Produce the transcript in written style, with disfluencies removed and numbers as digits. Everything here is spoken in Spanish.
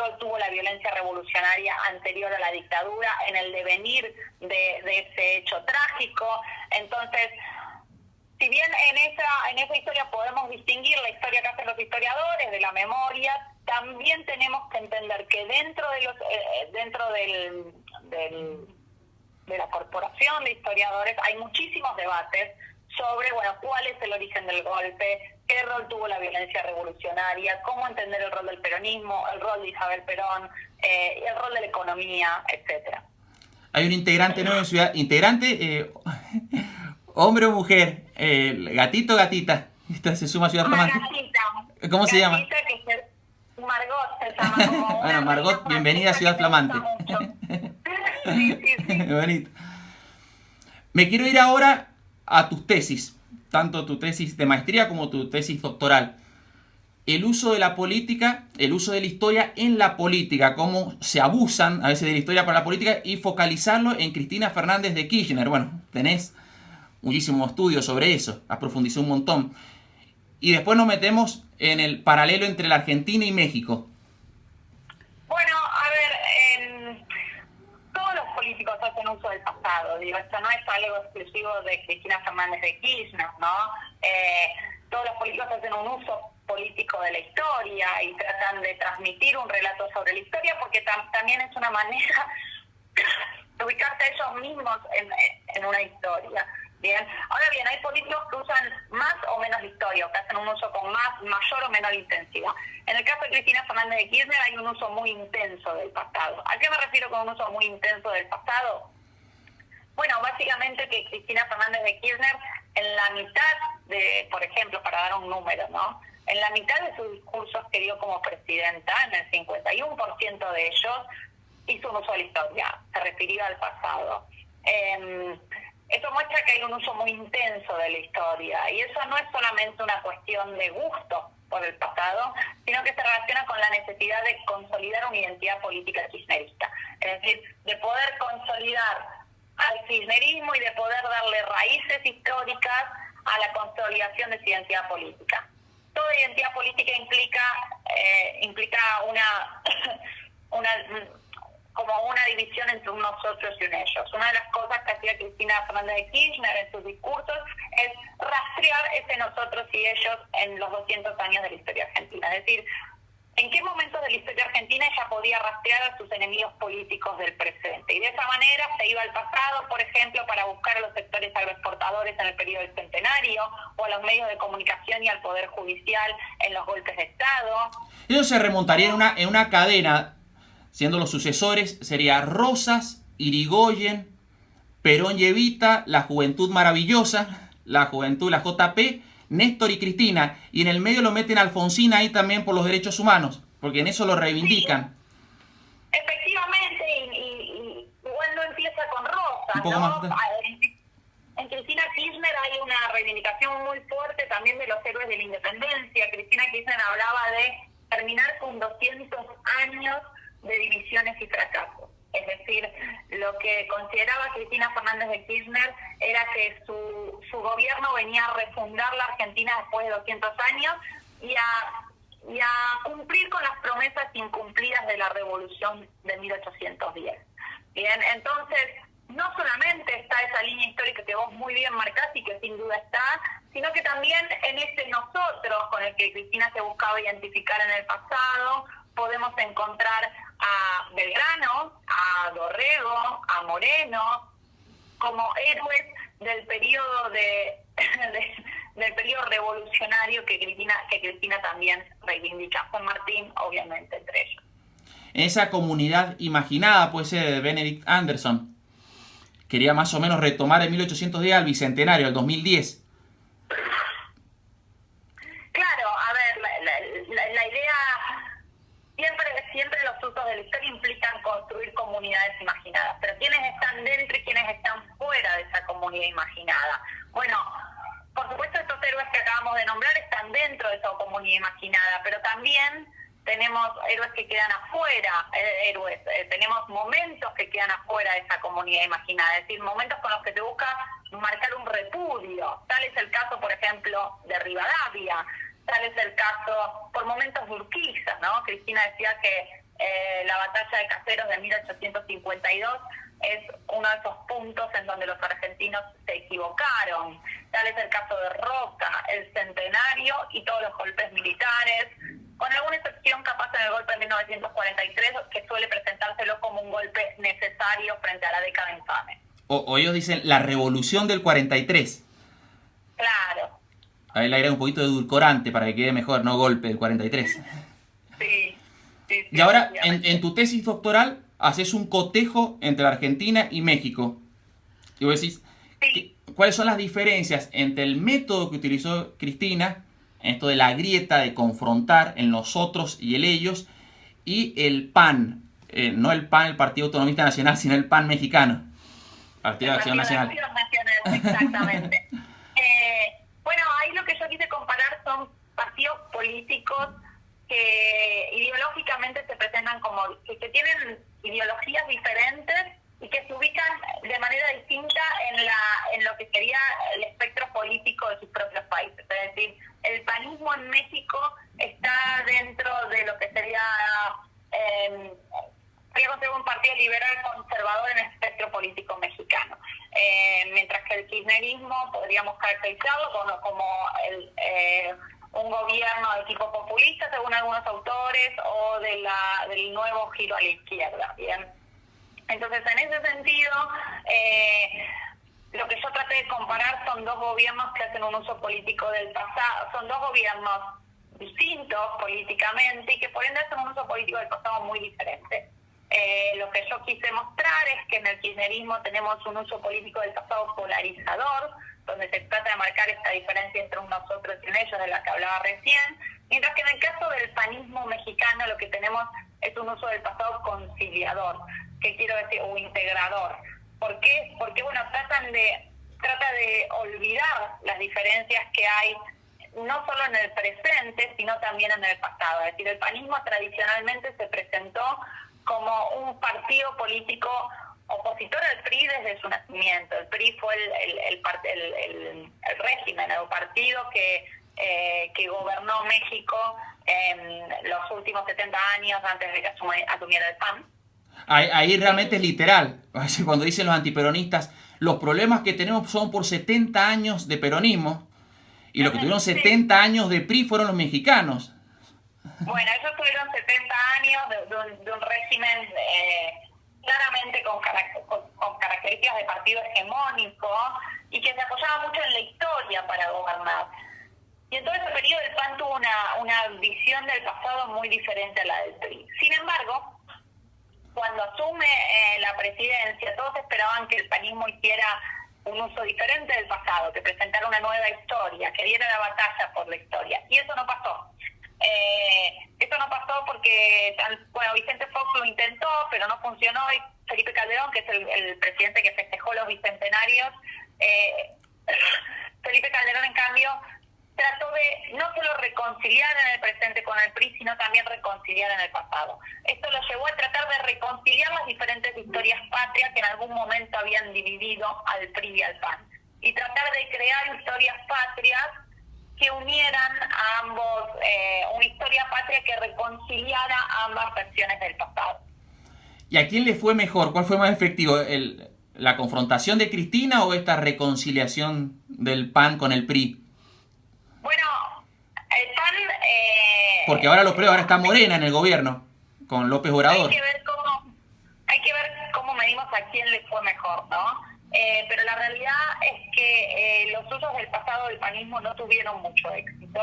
rol tuvo la violencia revolucionaria anterior a la dictadura en el devenir de ese hecho trágico. Entonces, si bien en esa historia podemos distinguir la historia que hacen los historiadores de la memoria, también tenemos que entender que dentro de la corporación de historiadores hay muchísimos debates sobre, bueno, cuál es el origen del golpe, qué rol tuvo la violencia revolucionaria, cómo entender el rol del peronismo, el rol de Isabel Perón, el rol de la economía, etcétera. Hay un integrante nuevo en Ciudad... hombre o mujer, gatito o gatita. Esta se suma a Ciudad Flamante. ¿Cómo se llama? Margot se llama. Como bueno, Margot, bienvenida a Ciudad Flamante. Sí. Bonito. Me quiero ir ahora a tus tesis, tanto tu tesis de maestría como tu tesis doctoral. El uso de la política, el uso de la historia en la política, cómo se abusan a veces de la historia para la política y focalizarlo en Cristina Fernández de Kirchner. Bueno, tenés muchísimos estudios sobre eso, has profundizado un montón. Y después nos metemos en el paralelo entre la Argentina y México. Bueno, a ver, todos los políticos hacen uso del pasado, digo, esto no es algo exclusivo de Cristina Fernández de Kirchner, ¿no? Todos los políticos hacen un uso político de la historia y tratan de transmitir un relato sobre la historia porque también es una manera de ubicarse a ellos mismos en una historia. Bien, ahora bien, hay políticos que usan más o menos la historia, o que hacen un uso con mayor o menor intensidad. En el caso de Cristina Fernández de Kirchner hay un uso muy intenso del pasado. ¿A qué me refiero con un uso muy intenso del pasado? Bueno, básicamente que Cristina Fernández de Kirchner, en la mitad de, por ejemplo, para dar un número, ¿no? En la mitad de sus discursos que dio como presidenta, en el 51% de ellos, hizo un uso de la historia, se refirió al pasado. Eso muestra que hay un uso muy intenso de la historia, y eso no es solamente una cuestión de gusto por el pasado, sino que se relaciona con la necesidad de consolidar una identidad política kirchnerista. Es decir, de poder consolidar al kirchnerismo y de poder darle raíces históricas a la consolidación de su identidad política. Toda identidad política implica como una división entre un nosotros y un ellos. Una de las cosas que hacía Cristina Fernández de Kirchner en sus discursos es rastrear ese nosotros y ellos en los 200 años de la historia argentina. Es decir, en qué momentos de la historia argentina ella podía rastrear a sus enemigos políticos del presente. Y de esa manera se iba al pasado, por ejemplo, para buscar a los sectores agroexportadores en el periodo del Centenario, o a los medios de comunicación y al Poder Judicial en los golpes de Estado. Eso se remontaría en una cadena, siendo los sucesores, sería Rosas, Irigoyen, Perón y Evita, la Juventud Maravillosa, la Juventud, la JP, Néstor y Cristina, y en el medio lo meten a Alfonsín ahí también por los derechos humanos, porque en eso lo reivindican. Sí, efectivamente, y igual no empieza con Rosas, un poco ¿no? Más. En Cristina Kirchner hay una reivindicación muy fuerte también de los héroes de la independencia. Cristina Kirchner hablaba de terminar con 200 años de divisiones y fracasos. Es decir, lo que consideraba Cristina Fernández de Kirchner era que su gobierno venía a refundar la Argentina después de 200 años y a cumplir con las promesas incumplidas de la Revolución de 1810. Bien, entonces, no solamente está esa línea histórica que vos muy bien marcás y que sin duda está, sino que también en ese nosotros con el que Cristina se buscaba identificar en el pasado, podemos encontrar a Belgrano, a Dorrego, a Moreno, como héroes del periodo del periodo revolucionario que Cristina también reivindica. Juan Martín, obviamente, entre ellos. Esa comunidad imaginada puede ser de Benedict Anderson. Quería más o menos retomar en 1810 al Bicentenario, al 2010. Claro, a ver, la idea... Siempre los usos de la historia implican construir comunidades imaginadas, pero ¿quiénes están dentro y quiénes están fuera de esa comunidad imaginada? Bueno, por supuesto estos héroes que acabamos de nombrar están dentro de esa comunidad imaginada, pero también tenemos héroes que quedan afuera, tenemos momentos que quedan afuera de esa comunidad imaginada, es decir, momentos con los que te busca marcar un repudio. Tal es el caso, por ejemplo, de Rivadavia. Tal es el caso, por momentos, de Urquiza, ¿no? Cristina decía que la batalla de Caseros de 1852 es uno de esos puntos en donde los argentinos se equivocaron. Tal es el caso de Roca, el Centenario y todos los golpes militares, con alguna excepción capaz en el golpe de 1943, que suele presentárselo como un golpe necesario frente a la década infame. O ellos dicen la revolución del 43. Claro. Ahí le agrega un poquito de edulcorante para que quede mejor, no golpe del 43. Sí. Y ahora, en tu tesis doctoral, haces un cotejo entre Argentina y México. Y vos decís, Sí. ¿cuáles son las diferencias entre el método que utilizó Cristina, en esto de la grieta, de confrontar el nosotros y el ellos, y el PAN? No el PAN, el Partido Autonomista Nacional, sino el PAN mexicano, Partido de Acción Nacional. Exactamente. Bueno, ahí lo que yo quise comparar son partidos políticos que ideológicamente se presentan como que tienen ideologías diferentes y que se ubican de manera distinta en lo que sería el espectro político de sus propios países. Es decir, el panismo en México está dentro de lo que sería un partido liberal conservador en el espectro político mexicano, mientras que el kirchnerismo podríamos caracterizarlo como un gobierno de tipo populista, según algunos autores, o del nuevo giro a la izquierda, ¿bien? Entonces, en ese sentido, lo que yo traté de comparar son dos gobiernos que hacen un uso político del pasado, son dos gobiernos distintos políticamente y que por ende hacen un uso político del pasado muy diferente. Lo que yo quise mostrar es que en el kirchnerismo tenemos un uso político del pasado polarizador, donde se trata de marcar esta diferencia entre un nosotros y un ellos de la que hablaba recién, mientras que en el caso del panismo mexicano lo que tenemos es un uso del pasado conciliador, que quiero decir, o integrador. ¿Por qué? Porque, bueno, trata de olvidar las diferencias que hay no solo en el presente, sino también en el pasado. Es decir, el panismo tradicionalmente se presentó como un partido político opositor al PRI desde su nacimiento. El PRI fue el régimen, el partido que gobernó México en los últimos 70 años antes de que asumiera el PAN. Ahí realmente es literal. Cuando dicen los antiperonistas, los problemas que tenemos son por 70 años de peronismo, y los que tuvieron 70 años de PRI fueron los mexicanos. Bueno, ellos tuvieron 70 años de un régimen claramente con características de partido hegemónico y que se apoyaba mucho en la historia para gobernar. Y en todo ese periodo el PAN tuvo una visión del pasado muy diferente a la del PRI. Sin embargo, cuando asume la presidencia, todos esperaban que el panismo hiciera un uso diferente del pasado, que presentara una nueva historia, que diera la batalla por la historia. Y eso no pasó. Eso no pasó porque, Vicente Fox lo intentó, pero no funcionó, y Felipe Calderón, que es el presidente que festejó los bicentenarios, Felipe Calderón, en cambio, trató de no solo reconciliar en el presente con el PRI, sino también reconciliar en el pasado. Esto lo llevó a tratar de reconciliar las diferentes historias patrias que en algún momento habían dividido al PRI y al PAN, y tratar de crear historias patrias que unieran a ambos, una historia patria que reconciliara ambas versiones del pasado. ¿Y a quién le fue mejor? ¿Cuál fue más efectivo? ¿La confrontación de Cristina o esta reconciliación del PAN con el PRI? Bueno, el PAN... Porque ahora ahora está Morena en el gobierno, con López Obrador. Hay que ver cómo medimos a quién le fue mejor, ¿no? Pero la realidad es que los usos del pasado del panismo no tuvieron mucho éxito.